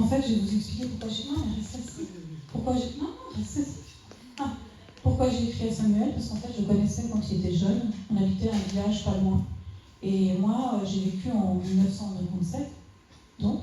fait, je vais vous expliquer pourquoi j'ai... Non, mais reste assis. Pourquoi j'ai... Non, reste assis. Ah. Pourquoi j'ai écrit à Samuel? Parce qu'en fait, je le connaissais quand il était jeune. On habitait un village pas loin. Et moi, j'ai vécu en 1997, donc,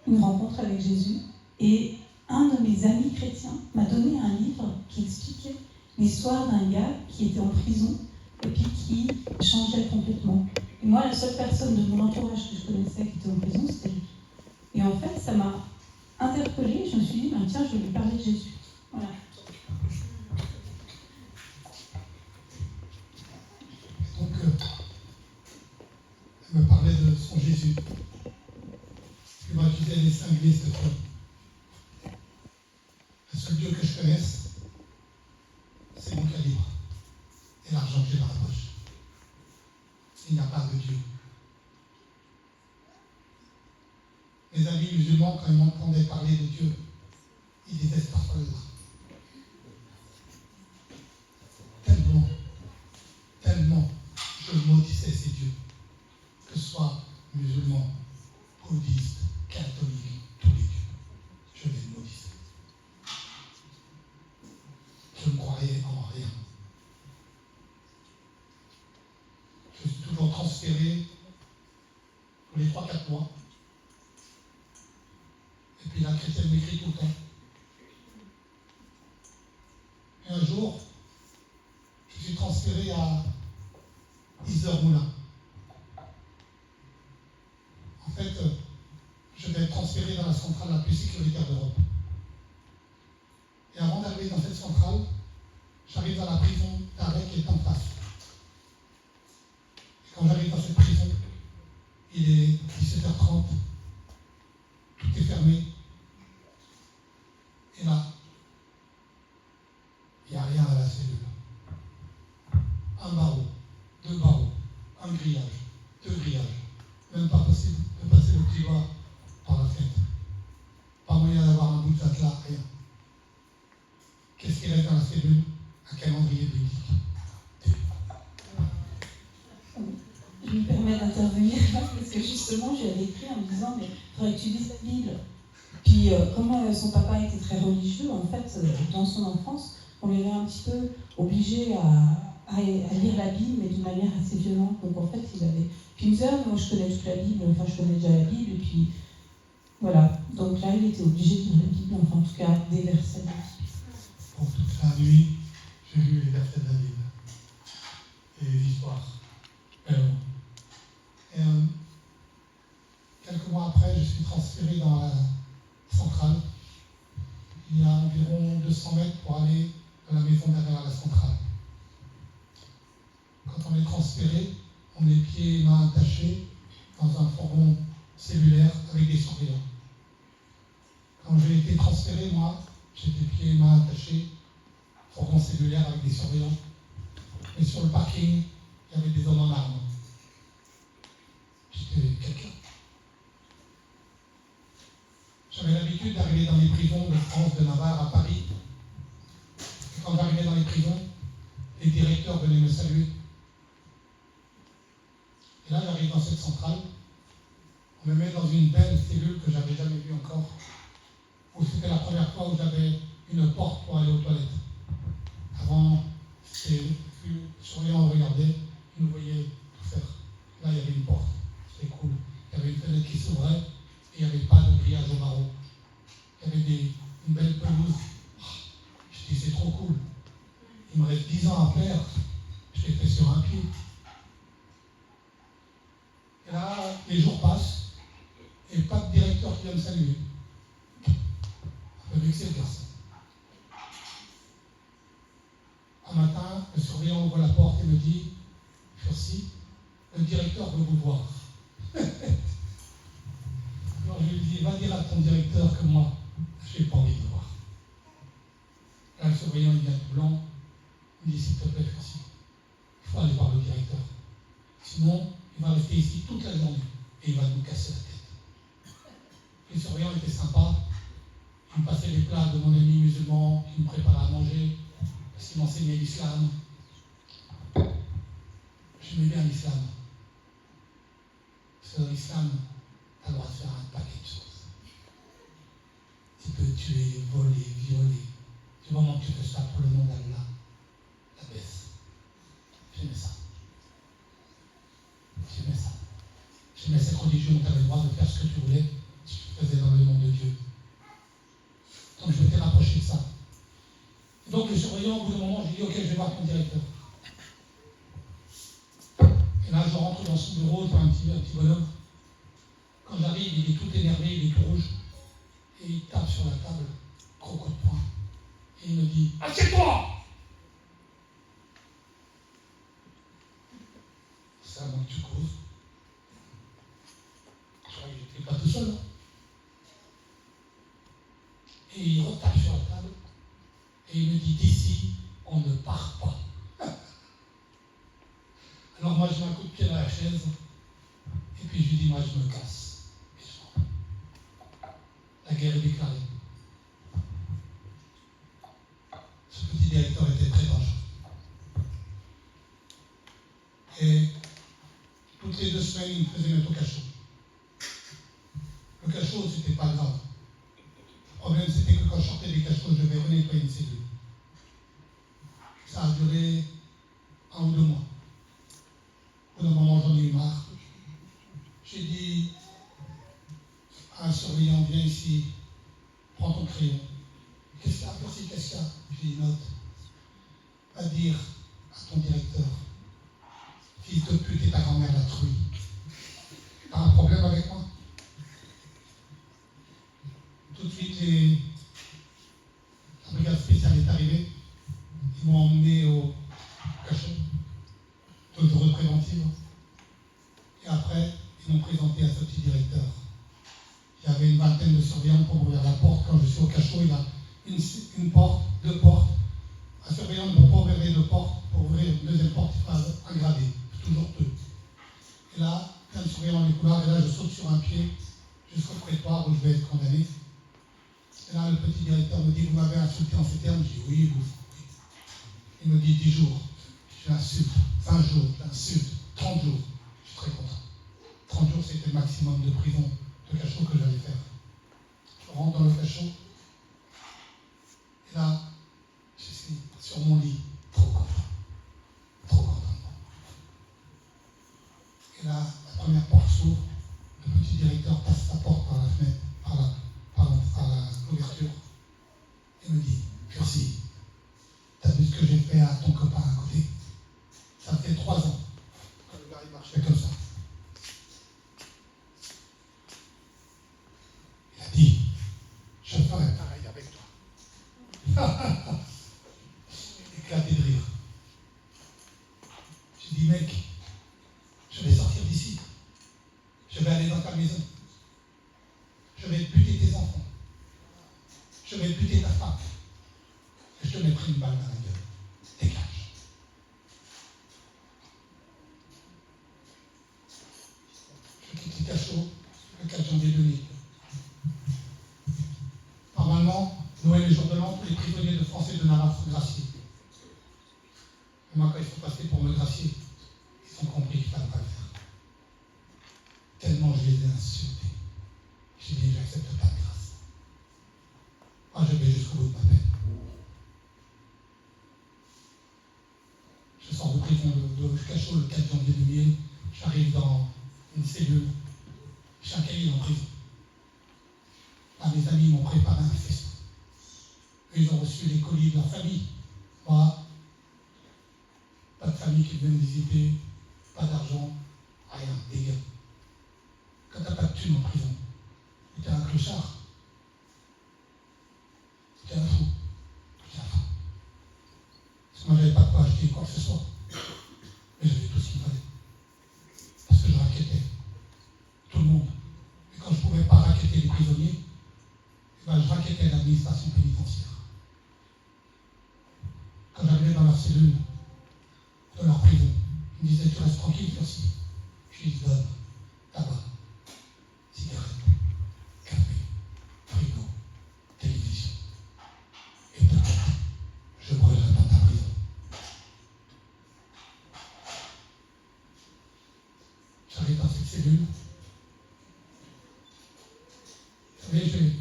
une rencontre avec Jésus. Et un de mes amis chrétiens m'a donné un livre qui expliquait l'histoire d'un gars qui était en prison et puis qui changeait complètement. Et moi, la seule personne de mon entourage que je connaissais qui était en prison, c'était lui. Et en fait, ça m'a interpellée. Je me suis dit, ben, tiens, je vais lui parler de Jésus. Voilà. Donc, elle me parlait de son Jésus. Parce que moi, je disais, elle est cinglée, cette femme. Le seul Dieu que je connaisse, c'est mon calibre et l'argent que j'ai dans la poche. Il n'y a pas de Dieu. Mes amis musulmans, quand ils m'entendaient parler de Dieu, ils disaient astaghfirullah. Tellement je maudissais ces dieux, que ce soit musulmans, bouddhistes, catholiques, tous les dieux, je les maudissais. Je ne croyais en rien. Je suis toujours transféré tous les 3-4 mois. Et puis la chrétienne m'écrit tout le temps. Et un jour, je suis transféré à Isermoula. En fait, je vais être transféré dans la centrale la plus sécuritaire d'Europe. Et avant d'arriver dans cette centrale, j'arrive dans la prison d'arrêt qui est en face. Et quand j'arrive dans cette prison, il est 17h30, tout est fermé. Et là, il n'y a rien à la cellule. Un barreau, 2 barreaux, un grillage, 2 grillages. Même pas possible de passer le petit doigt par la fenêtre. Pas moyen d'avoir un bout de matelas, rien. Qu'est-ce qui reste dans la cellule? Un calendrier biblique. Je me permets d'intervenir parce que justement, j'avais écrit en me disant, mais il faudrait que tu lises la Bible. Puis, comme son papa était très religieux, en fait, dans son enfance, on lui avait un petit peu obligé à lire la Bible, mais d'une manière assez violente. Donc, en fait, il avait... Puis, il me disait, ah, moi, je connais toute la Bible, enfin, je connais déjà la Bible, et puis, voilà. Donc là, il était obligé de lire la Bible, enfin, en tout cas, des versets de la Bible. Pour toute la nuit, j'ai lu les versets de la Bible. Et les histoires. Et quelques mois après, je suis transféré dans la centrale. Il y a environ 200 mètres pour aller de la maison derrière la centrale. Quand on est transféré, on est pieds et mains attachés dans un fourgon cellulaire avec des surveillants. Quand j'ai été transféré, moi, j'étais pieds et mains attachés, fourgon cellulaire avec des surveillants. Et sur le parking, il y avait des hommes en armes. J'étais quelqu'un. J'avais l'habitude d'arriver dans les prisons de France, de Navarre, à Paris. Et quand j'arrivais dans les prisons, les directeurs venaient me saluer. Et là, j'arrive dans cette centrale. On me met dans une belle cellule que j'avais jamais vue encore, où c'était la première fois où j'avais une porte pour aller aux toilettes. Avant, c'était le surveillant regardait, il nous voyait tout faire. Là, il y avait une porte, c'était cool. Il y avait une fenêtre qui s'ouvrait et il n'y avait pas de grillage au barreau. Il y avait une belle pelouse. Je dis, c'est trop cool. Il me reste 10 ans à faire. Je l'ai fait sur un pied. Et là, les jours passent et pas de directeur qui vient me saluer. Un peu vexé le garçon. Un matin, le surveillant ouvre la porte et me dit, Fursi, le directeur veut vous voir. Alors je lui dis, va dire à ton directeur que moi, je n'ai pas envie de le voir. Là, le surveillant, il vient tout blanc. Il me dit, s'il te plaît, Fursi, il faut aller voir le directeur. Sinon, il va rester ici toute la journée et il va nous casser la tête. Le surveillant était sympa. Il me passait les plats de mon ami musulman qui me préparait à manger parce qu'il m'enseignait l'islam. J'aimais bien l'islam. Parce que dans l'islam, tu as le droit de faire un paquet de choses. tu fais ça pour le nom d'Allah, la baisse. J'aimais ça. J'aimais ça. J'aimais cette religion où tu avais le droit de faire ce que tu voulais, si tu le faisais dans le nom de Dieu. Donc je m'étais rapproché de ça. Et donc le surveillant, au bout d'un moment, je lui dis ok, je vais voir ton directeur. Et là, je rentre dans son bureau, c'est un petit bonhomme. Quand j'arrive, il est tout énervé, il est tout rouge. Et il tape sur la table, gros coup de poing. Et il me dit assieds-toi! C'est à moi que tu causes. Je croyais que j'étais pas tout seul. Hein. Et il retape sur la table. Et il me dit d'ici, on ne part pas. Alors moi, je mets un coup de pied dans la chaise. Et puis je lui dis moi, je me casse. Et je m'en vais. La guerre est déclarée. Ce petit directeur était très dangereux. Et toutes les 2 semaines, il me faisait mettre au cachot. Le cachot, c'était pas grave. Le problème, c'était que quand je sortais des cachots, je devais renettoyer une cellule. Ça a duré 1 ou 2 mois. Au bout d'un moment, j'en ai eu marre. J'ai dit à un surveillant, viens ici, prends ton crayon. Qu'est-ce qu'il y a? Merci, qu'est-ce qu'il y a? J'ai dit, note. Va dire à ton directeur, fils de pute et ta grand-mère l'a truie. T'as un problème avec moi? Tout de suite, la brigade spéciale est arrivée. Ils m'ont emmené au cachot, toujours préventive. Et après, ils m'ont présenté à ce petit directeur. Il y avait une vingtaine de surveillants pour ouvrir la porte. Quand je suis au cachot, il a une porte, 2 portes. Un surveillant ne peut pas ouvrir les 2 portes. Pour ouvrir une deuxième porte, il faut un gradé. Toujours 2. Et là, plein de surveillants dans les couloirs. Et là, je saute sur un pied jusqu'au prétoire où je vais être condamné. Et là, le petit directeur me dit, vous m'avez insulté en ces termes? Je dis, oui, vous. Il me dit 10 jours. Je l'insulte. 20 jours, je l'insulte. 30 jours. Je suis très content. 30 jours, c'était le maximum de prison, de cachot que j'allais faire. Je rentre dans le cachot. Et là, je suis sur mon lit, trop content. Trop content. Et là, la première porte s'ouvre. Le petit directeur passe sa porte par la fenêtre, par l'ouverture. Et me dit, Fursi, t'as vu ce que j'ai fait à ton copain à côté? Ça fait 3 ans. Quand le gars il marchait comme ça. Il a dit, je ferai pareil avec toi. Éclaté de rire. J'ai dit, mec, je vais sortir d'ici. Je vais aller dans ta maison. Je vais buter tes enfants. Je vais buter ta femme. Et je te mettrai une balle dans la gueule. Dégage. Je quitte le cachot le 4 janvier 2000. Normalement, Noël et jour de l'an, tous les prisonniers de France et de Navarre sont graciés. Et moi, quand il faut passer pour me gracier, ils ont compris qu'il ne fallait pas le faire. Tellement je les ai insultés. J'ai dit, j'accepte pas de grâce. Moi, je vais jusqu'au bout de ma peine. Je sors de prison de cachot le 4 janvier 2000. J'arrive dans une cellule. Chaque année en prison. Là, mes amis m'ont préparé un festin. Ils ont reçu les colis de leur famille. Moi, pas de famille qui venait me visiter, pas d'argent, rien, dégâts. Quand t'as pas de thunes en prison, t'es un clochard. T'es un fou. T'es un fou. Parce que moi, j'avais pas de quoi acheter quoi que ce soit. Mais j'avais tout ce qu'il fallait. Parce que je raquettais tout le monde. Et quand je ne pouvais pas raqueter les prisonniers, eh ben, je raquettais l'administration pénitentiaire. Quand j'arrivais dans leur cellule, dans leur prison, ils me disaient, tu restes tranquille, merci. Je lui donne tabac, cigarette, café, frigo, télévision. Et peut-être, je brûlerai dans ta prison. J'arrive dans cette cellule. Vous savez,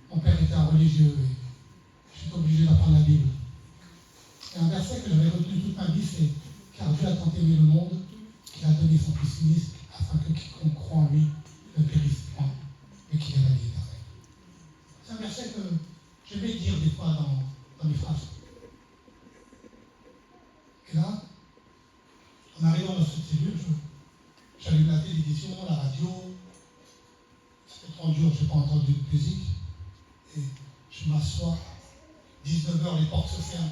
mon père était un religieux et je suis obligé d'apprendre la Bible. finisse, afin que quiconque croit en lui ne périsse point, mais qu'il ait la vie éternelle. C'est un verset que j'aimais dire des fois dans mes phrases. Et là, en arrivant dans cette cellule, j'allume la télévision, la radio. C'était 30 jours, je n'ai pas entendu de musique. Et je m'assois. 19h, les portes se ferment.